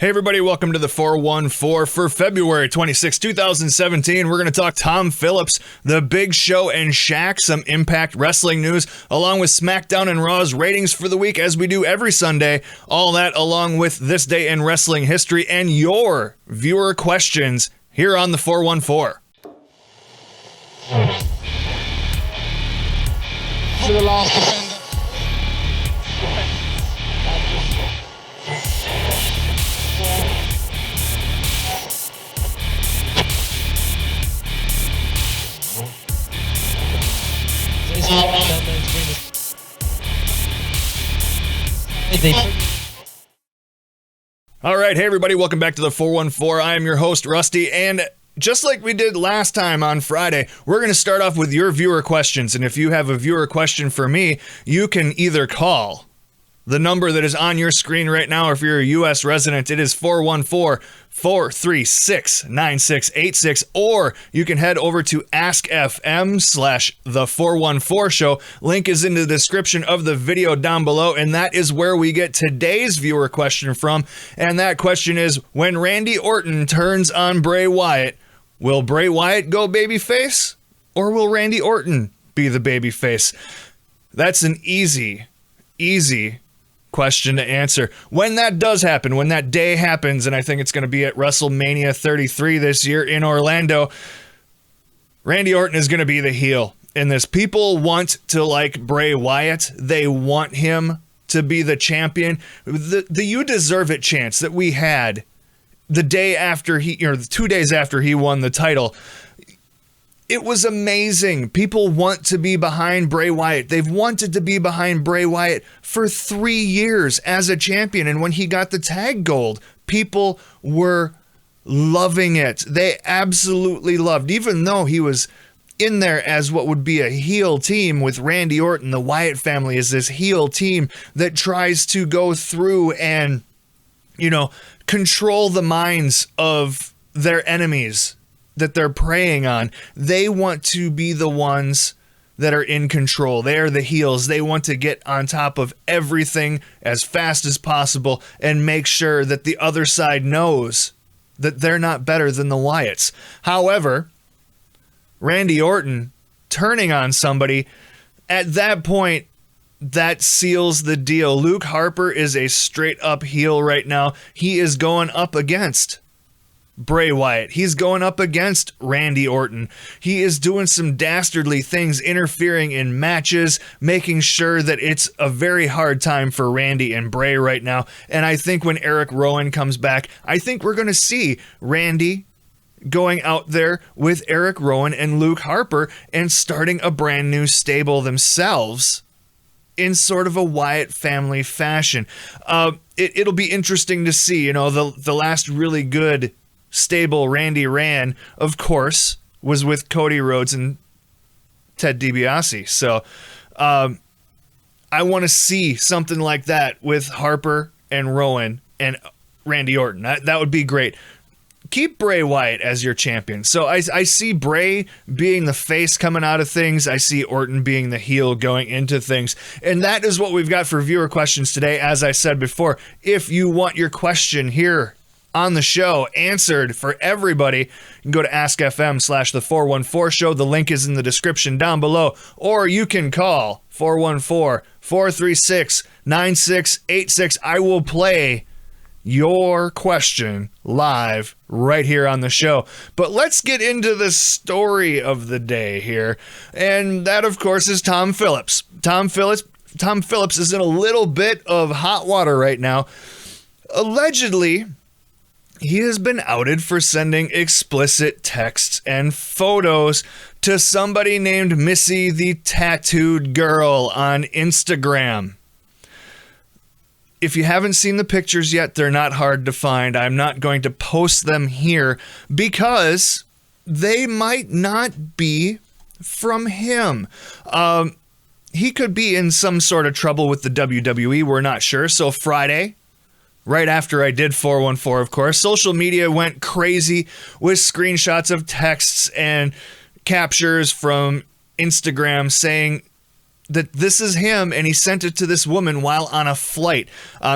Hey everybody, welcome to the 414 for February 26, 2017. We're going to talk Tom Phillips, The Big Show and Shaq, some Impact Wrestling news, along with SmackDown and Raw's ratings for the week as we do every Sunday. All that along with this day in wrestling history and your viewer questions here on the 414. For the last defender. All right, hey everybody, welcome back to the 414. I am your host, Rusty, and just like we did last time on Friday, we're going to start off with your viewer questions, and if you have a viewer question for me, you can either call the number that is on your screen right now, or if you're a U.S. resident, it is 414-436-9686, or you can head over to AskFM/The414Show. Link is in the description of the video down below, and that is where we get today's viewer question from, and that question is, when Randy Orton turns on Bray Wyatt, will Bray Wyatt go babyface, or will Randy Orton be the babyface? That's an easy question to answer. When that does happen, when that day happens, and I think it's going to be at WrestleMania 33 this year in Orlando, Randy Orton is going to be the heel in this. People want to like Bray Wyatt. They want him to be the champion. The You Deserve It chance that we had the day after 2 days after he won the title, it was amazing. People want to be behind Bray Wyatt. They've wanted to be behind Bray Wyatt for 3 years as a champion. And when he got the tag gold, people were loving it. They absolutely loved, even though he was in there as what would be a heel team with Randy Orton. The Wyatt family is this heel team that tries to go through and, control the minds of their enemies that they're preying on. They want to be the ones that are in control. They are the heels. They want to get on top of everything as fast as possible and make sure that the other side knows that they're not better than the Wyatts. However, Randy Orton turning on somebody, at that point, that seals the deal. Luke Harper is a straight up heel right now. He is going up against Bray Wyatt. He's going up against Randy Orton. He is doing some dastardly things, interfering in matches, making sure that it's a very hard time for Randy and Bray right now. And I think when Eric Rowan comes back, I think we're going to see Randy going out there with Eric Rowan and Luke Harper and starting a brand new stable themselves in sort of a Wyatt family fashion. It'll be interesting to see, the last really good stable Randy ran, of course, was with Cody Rhodes and Ted DiBiase. So I want to see something like that with Harper and Rowan and Randy Orton. That would be great. Keep Bray Wyatt as your champion. So I see Bray being the face coming out of things. I see Orton being the heel going into things. And that is what we've got for viewer questions today. As I said before, if you want your question here on the show answered for everybody, you can go to AskFM/The414Show. The link is in the description down below. Or you can call 414-436-9686. I will play your question live right here on the show. But let's get into the story of the day here. And that, of course, is Tom Phillips. Tom Phillips is in a little bit of hot water right now. Allegedly, he has been outed for sending explicit texts and photos to somebody named Missy the Tattooed Girl on Instagram. If you haven't seen the pictures yet, they're not hard to find. I'm not going to post them here because they might not be from him. He could be in some sort of trouble with the WWE. We're not sure. So Friday, right after I did 414, of course, social media went crazy with screenshots of texts and captures from Instagram saying that this is him, and he sent it to this woman while on a flight.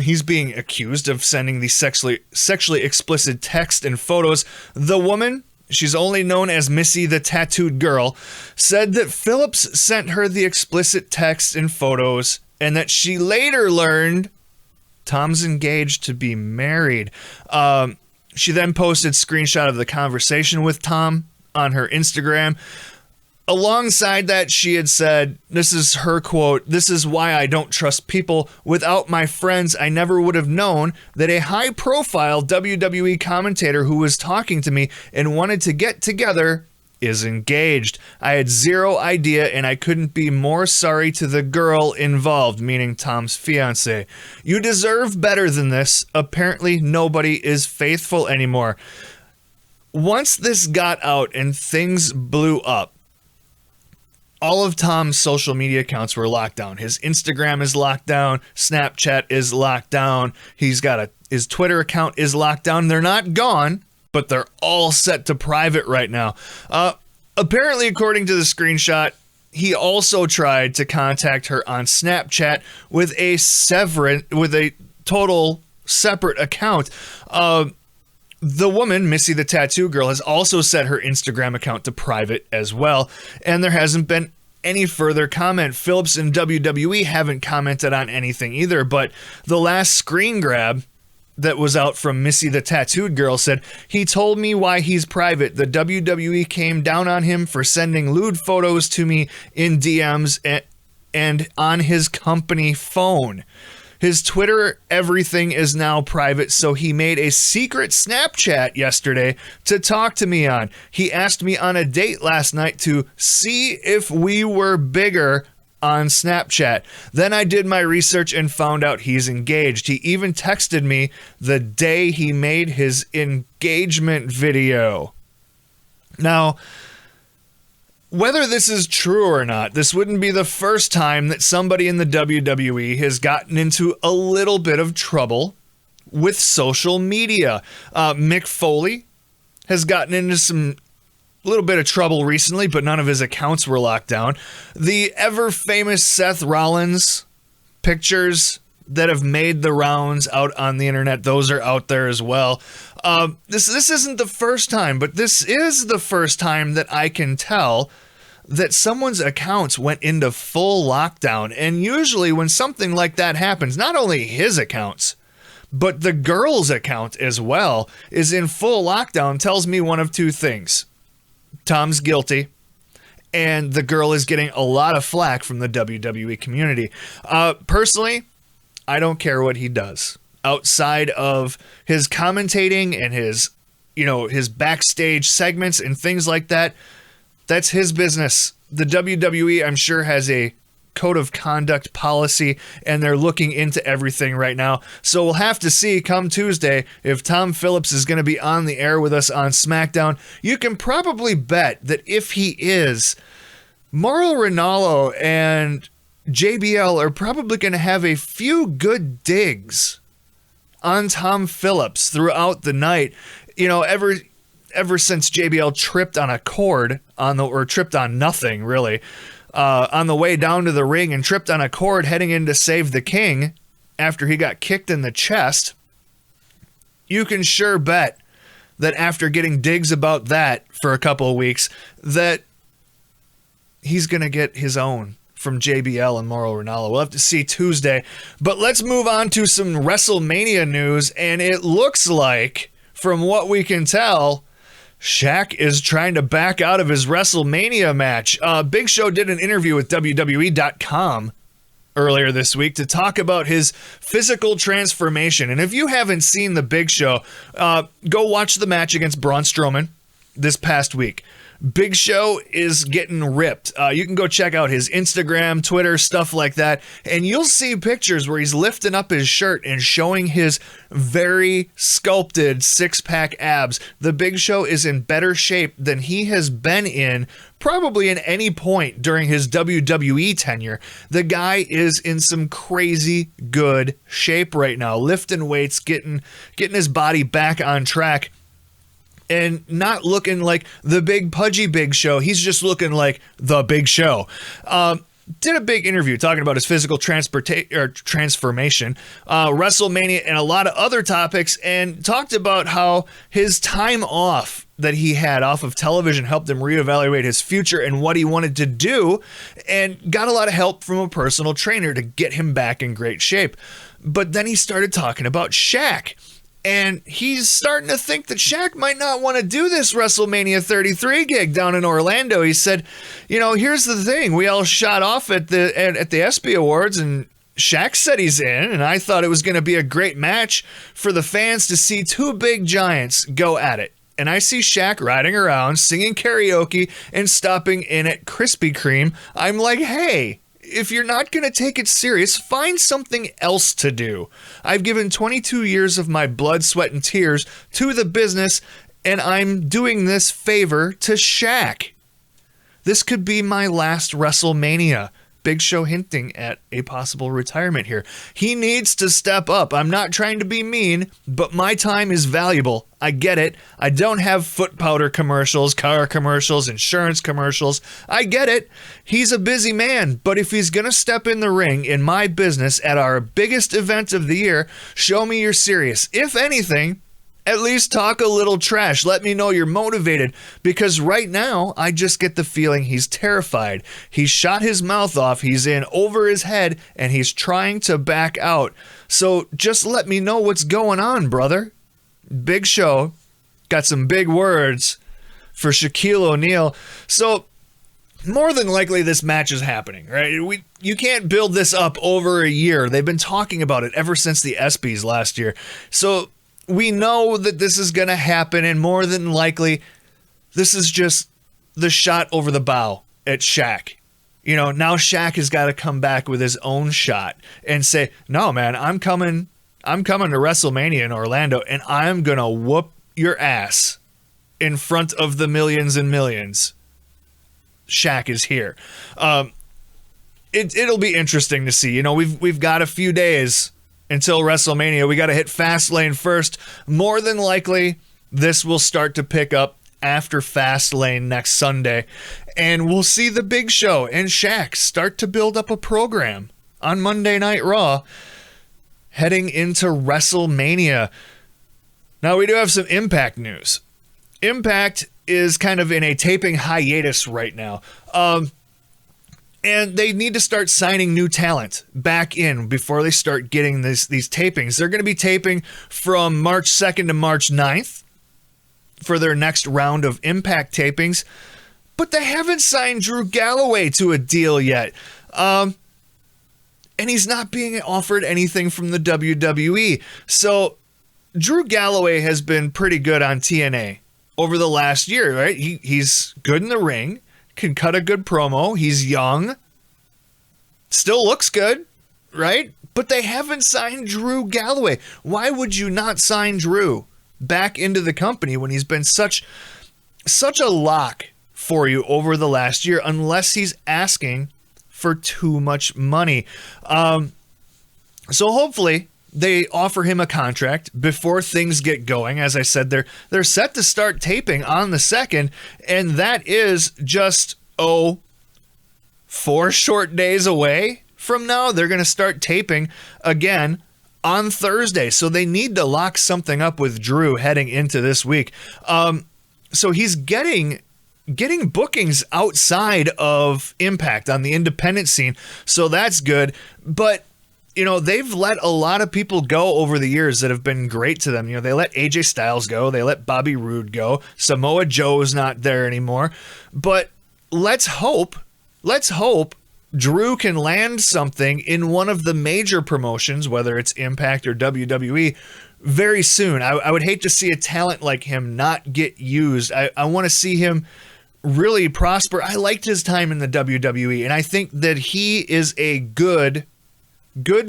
He's being accused of sending the sexually explicit text and photos. The woman, she's only known as Missy the Tattooed Girl, said that Phillips sent her the explicit text and photos, and that she later learned Tom's engaged to be married. She then posted a screenshot of the conversation with Tom on her Instagram. Alongside that, she had said, this is her quote, "This is why I don't trust people. Without my friends, I never would have known that a high-profile WWE commentator who was talking to me and wanted to get together is engaged. I had zero idea, and I couldn't be more sorry to the girl involved," meaning Tom's fiance. "You deserve better than this. Apparently, nobody is faithful anymore." Once this got out and things blew up, all of Tom's social media accounts were locked down. His Instagram is locked down. Snapchat is locked down. He's got his Twitter account is locked down. They're not gone, but they're all set to private right now. Apparently, according to the screenshot, he also tried to contact her on Snapchat with a total separate account. The woman, Missy the Tattoo Girl, has also set her Instagram account to private as well, and there hasn't been any further comment. Phillips and WWE haven't commented on anything either, but the last screen grab that was out from Missy the Tattooed Girl said, "He told me why he's private. The WWE came down on him for sending lewd photos to me in DMs and on his company phone. His Twitter, everything is now private, so he made a secret Snapchat yesterday to talk to me on. He asked me on a date last night to see if we were bigger on Snapchat. Then I did my research and found out he's engaged. He even texted me the day he made his engagement video." Now, whether this is true or not, this wouldn't be the first time that somebody in the WWE has gotten into a little bit of trouble with social media. Mick Foley has gotten into some little bit of trouble recently, but none of his accounts were locked down. The ever famous Seth Rollins pictures that have made the rounds out on the internet, those are out there as well. This isn't the first time, but this is the first time that I can tell that someone's accounts went into full lockdown. And usually when something like that happens, not only his accounts, but the girl's account as well is in full lockdown, tells me one of two things. Tom's guilty, and the girl is getting a lot of flack from the WWE community. Personally, I don't care what he does outside of his commentating and his backstage segments and things like that. That's his business. The WWE, I'm sure, has a code of conduct policy, and they're looking into everything right now. So we'll have to see come Tuesday if Tom Phillips is going to be on the air with us on SmackDown. You can probably bet that if he is, Mauro Ranallo and JBL are probably going to have a few good digs on Tom Phillips throughout the night. Ever since JBL tripped on a cord or tripped on nothing really, on the way down to the ring and tripped on a cord heading in to save the king after he got kicked in the chest, you can sure bet that after getting digs about that for a couple of weeks, that he's going to get his own from JBL and Mauro Ranallo. We'll have to see Tuesday. But let's move on to some WrestleMania news, and it looks like, from what we can tell, Shaq is trying to back out of his WrestleMania match. Big Show did an interview with WWE.com earlier this week to talk about his physical transformation. And if you haven't seen the Big Show, go watch the match against Braun Strowman this past week. Big Show is getting ripped. You can go check out his Instagram, Twitter, stuff like that, and you'll see pictures where he's lifting up his shirt and showing his very sculpted six-pack abs. The Big Show is in better shape than he has been in probably at any point during his WWE tenure. The guy is in some crazy good shape right now, lifting weights, getting his body back on track, and not looking like the big pudgy Big Show. He's just looking like the Big Show. did a big interview talking about his physical transformation, WrestleMania, and a lot of other topics, and talked about how his time off that he had off of television helped him reevaluate his future and what he wanted to do, and got a lot of help from a personal trainer to get him back in great shape. But then he started talking about Shaq. And he's starting to think that Shaq might not want to do this WrestleMania 33 gig down in Orlando. He said, here's the thing. We all shot off at the ESPY Awards, and Shaq said he's in, and I thought it was going to be a great match for the fans to see two big giants go at it. And I see Shaq riding around, singing karaoke, and stopping in at Krispy Kreme. I'm like, hey, if you're not going to take it serious, find something else to do. I've given 22 years of my blood, sweat, and tears to the business, and I'm doing this favor to Shaq. This could be my last WrestleMania. Big Show hinting at a possible retirement here. He needs to step up. I'm not trying to be mean, but my time is valuable. I get it. I don't have foot powder commercials, car commercials, insurance commercials. I get it. He's a busy man, but if he's going to step in the ring in my business at our biggest event of the year, show me you're serious. If anything, at least talk a little trash. Let me know you're motivated, because right now I just get the feeling he's terrified. He's shot his mouth off, he's in over his head, and he's trying to back out. So just let me know what's going on, brother. Big Show got some big words for Shaquille O'Neal. So more than likely this match is happening, right? You can't build this up over a year. They've been talking about it ever since the ESPYs last year. So we know that this is going to happen, and more than likely, this is just the shot over the bow at Shaq. Now Shaq has got to come back with his own shot and say, no, man, I'm coming to WrestleMania in Orlando, and I'm going to whoop your ass in front of the millions and millions. Shaq is here. It'll be interesting to see. We've got a few days until WrestleMania. We got to hit Fastlane first. More than likely, this will start to pick up after Fastlane next Sunday. And we'll see the Big Show and Shaq start to build up a program on Monday Night Raw heading into WrestleMania. Now, we do have some Impact news. Impact is kind of in a taping hiatus right now. And they need to start signing new talent back in before they start getting these tapings. They're going to be taping from March 2nd to March 9th for their next round of Impact tapings. But they haven't signed Drew Galloway to a deal yet. And he's not being offered anything from the WWE. So Drew Galloway has been pretty good on TNA over the last year, right? He's good in the ring. Can cut a good promo. He's young. Still looks good, right? But they haven't signed Drew Galloway. Why would you not sign Drew back into the company when he's been such a lock for you over the last year, unless he's asking for too much money? So hopefully they offer him a contract before things get going. As I said, they're set to start taping on the 2nd, and that is just 4 short days away from now. They're going to start taping again on Thursday, so they need to lock something up with Drew heading into this week. So he's getting bookings outside of Impact on the independent scene, so that's good. But they've let a lot of people go over the years that have been great to them. They let AJ Styles go. They let Bobby Roode go. Samoa Joe's not there anymore. But let's hope Drew can land something in one of the major promotions, whether it's Impact or WWE, very soon. I would hate to see a talent like him not get used. I want to see him really prosper. I liked his time in the WWE, and I think that he is a good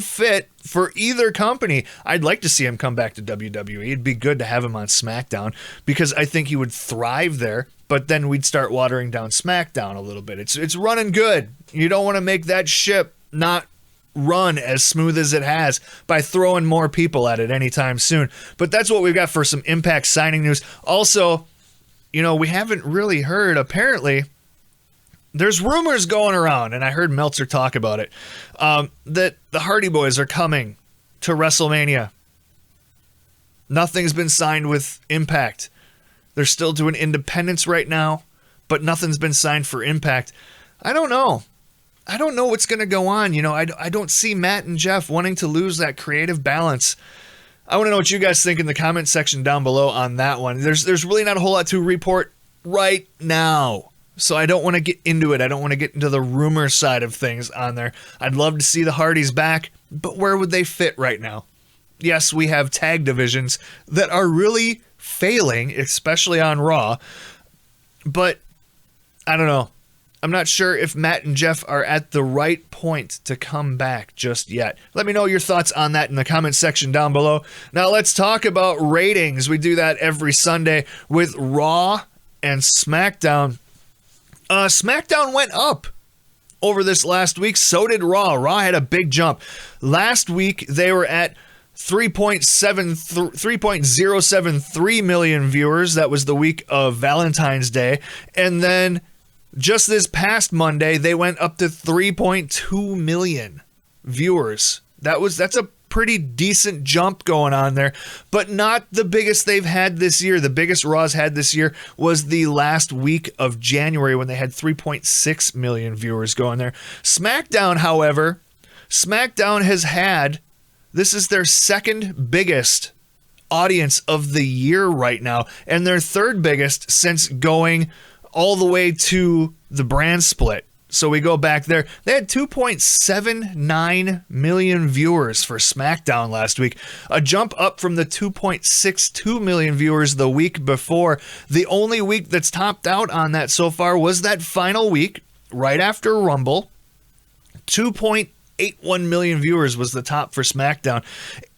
fit for either company. I'd like to see him come back to WWE. It'd be good to have him on SmackDown, because I think he would thrive there, but then we'd start watering down SmackDown a little bit. It's running good. You don't want to make that ship not run as smooth as it has by throwing more people at it anytime soon. But that's what we've got for some Impact signing news. Also, we haven't really heard, apparently, there's rumors going around, and I heard Meltzer talk about it, that the Hardy Boys are coming to WrestleMania. Nothing's been signed with Impact. They're still doing independence right now, but nothing's been signed for Impact. I don't know. I don't know what's going to go on. I don't see Matt and Jeff wanting to lose that creative balance. I want to know what you guys think in the comment section down below on that one. There's really not a whole lot to report right now, so I don't want to get into it. I don't want to get into the rumor side of things on there. I'd love to see the Hardys back, but where would they fit right now? Yes, we have tag divisions that are really failing, especially on Raw, but I don't know. I'm not sure if Matt and Jeff are at the right point to come back just yet. Let me know your thoughts on that in the comment section down below. Now let's talk about ratings. We do that every Sunday with Raw and SmackDown. SmackDown went up over this last week. So did Raw. Raw had a big jump. Last week they were at 3.073 million viewers. That was the week of Valentine's Day. And then just this past Monday, they went up to 3.2 million viewers. That's a pretty decent jump going on there, but not the biggest they've had this year. The biggest Raw's had this year was the last week of January when they had 3.6 million viewers going there. SmackDown, however, this is their second biggest audience of the year right now, and their third biggest since going all the way to the brand split. So we go back there. They had 2.79 million viewers for SmackDown last week, a jump up from the 2.62 million viewers the week before. The only week that's topped out on that so far was that final week, right after Rumble. 2.81 million viewers was the top for SmackDown.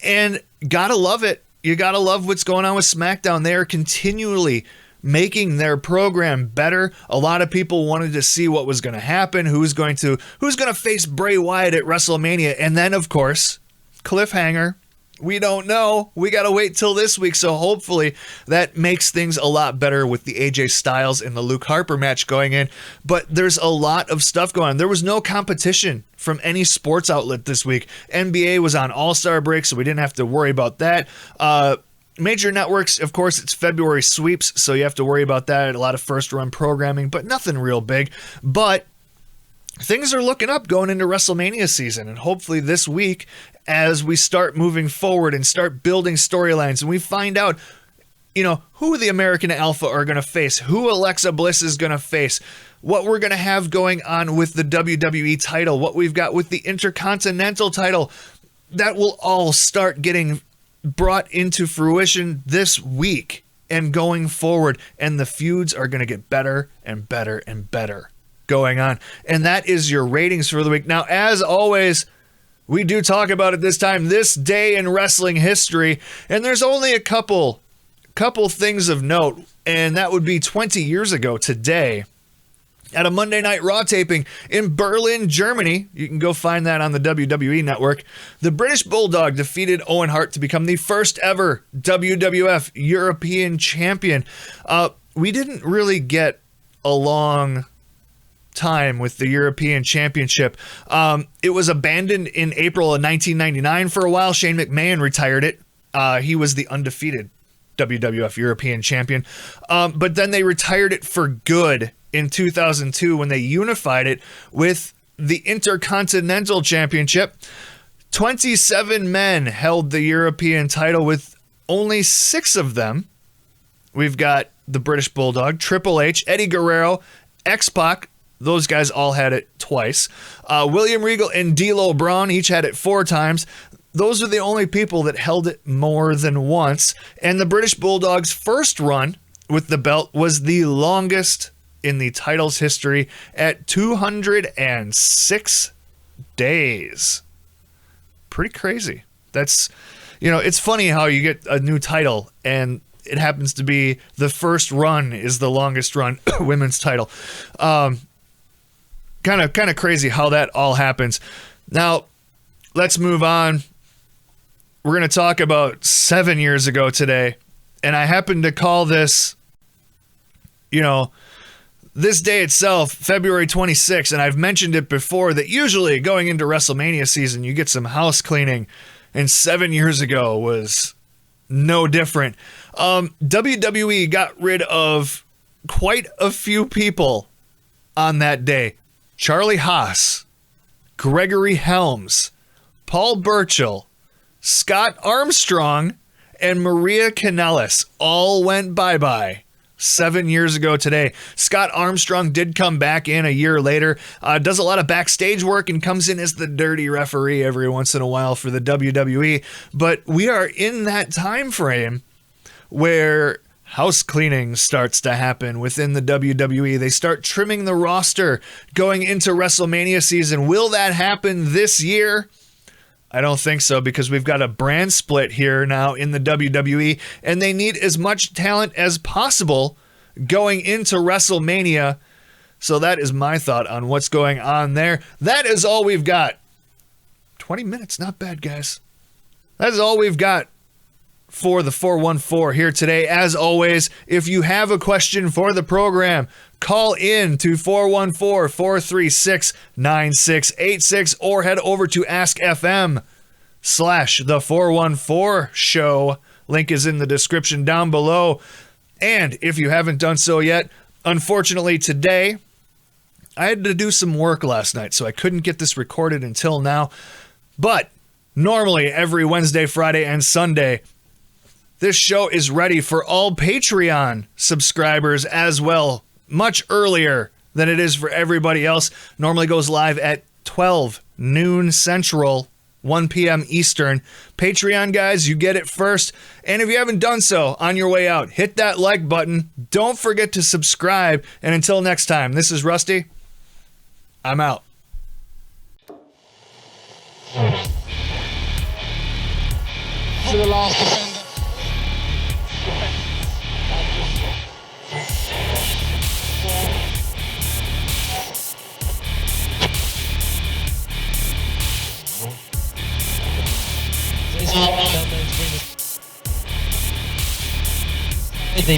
And gotta love it. You gotta love what's going on with SmackDown. They are continually making their program better. A lot of people wanted to see what was going to happen, who's going to face Bray Wyatt at WrestleMania, and then of course, cliffhanger. We don't know. We got to wait till this week, so hopefully that makes things a lot better with the AJ Styles and the Luke Harper match going in. But there's a lot of stuff going on. There was no competition from any sports outlet this week. NBA was on All-Star break, so we didn't have to worry about that. Major networks, of course, it's February sweeps, so you have to worry about that. A lot of first-run programming, but nothing real big. But things are looking up going into WrestleMania season, and hopefully this week, as we start moving forward and start building storylines, and we find out, who the American Alpha are going to face, who Alexa Bliss is going to face, what we're going to have going on with the WWE title, what we've got with the Intercontinental title, that will all start getting brought into fruition this week and going forward, and the feuds are going to get better and better and better going on. And that is your ratings for the week. Now, as always, we do talk about it this time, this day in wrestling history, and there's only a couple things of note, and that would be 20 years ago today. At a Monday Night Raw taping in Berlin, Germany, you can go find that on the WWE Network, the British Bulldog defeated Owen Hart to become the first ever WWF European Champion. We didn't really get a long time with the European Championship. It was abandoned in April of 1999 for a while. Shane McMahon retired it. He was the undefeated WWF European Champion. But then they retired it for good in 2002 when they unified it with the Intercontinental Championship. 27 men held the European title, with only 6 of them. We've got the British Bulldog, Triple H, Eddie Guerrero, X-Pac. Those guys all had it twice. William Regal and D'Lo Brown each had it 4 times. Those are the only people that held it more than once. And the British Bulldog's first run with the belt was the longest in the title's history at 206 days. Pretty crazy. That's, it's funny how you get a new title and it happens to be the first run is the longest run women's title. Kind of crazy how that all happens. Now, let's move on. We're going to talk about 7 years ago today, and I happen to call this, this day itself, February 26th, and I've mentioned it before that usually going into WrestleMania season, you get some house cleaning, and 7 years ago was no different. WWE got rid of quite a few people on that day. Charlie Haas, Gregory Helms, Paul Burchill, Scott Armstrong, and Maria Kanellis all went bye-bye 7 years ago today. Scott Armstrong did come back in a year later, does a lot of backstage work and comes in as the dirty referee every once in a while for the WWE. But we are in that time frame where house cleaning starts to happen within the WWE. They start trimming the roster going into WrestleMania season. Will that happen this year? I don't think so, because we've got a brand split here now in the WWE, and they need as much talent as possible going into WrestleMania. So that is my thought on what's going on there. That is all we've got. 20 minutes, not bad, guys. That is all we've got for the 414 here today. As always, if you have a question for the program, call in to 414-436-9686 or head over to AskFM/the414 show. Link is in the description down below. And if you haven't done so yet, unfortunately today, I had to do some work last night, so I couldn't get this recorded until now. But normally every Wednesday, Friday, and Sunday, this show is ready for all Patreon subscribers as well, much earlier than it is for everybody else. Normally goes live at 12 noon Central, 1 p.m. Eastern. Patreon guys, you get it first. And if you haven't done so, on your way out, hit that like button. Don't forget to subscribe. And until next time, this is Rusty. I'm out. To the last defender. They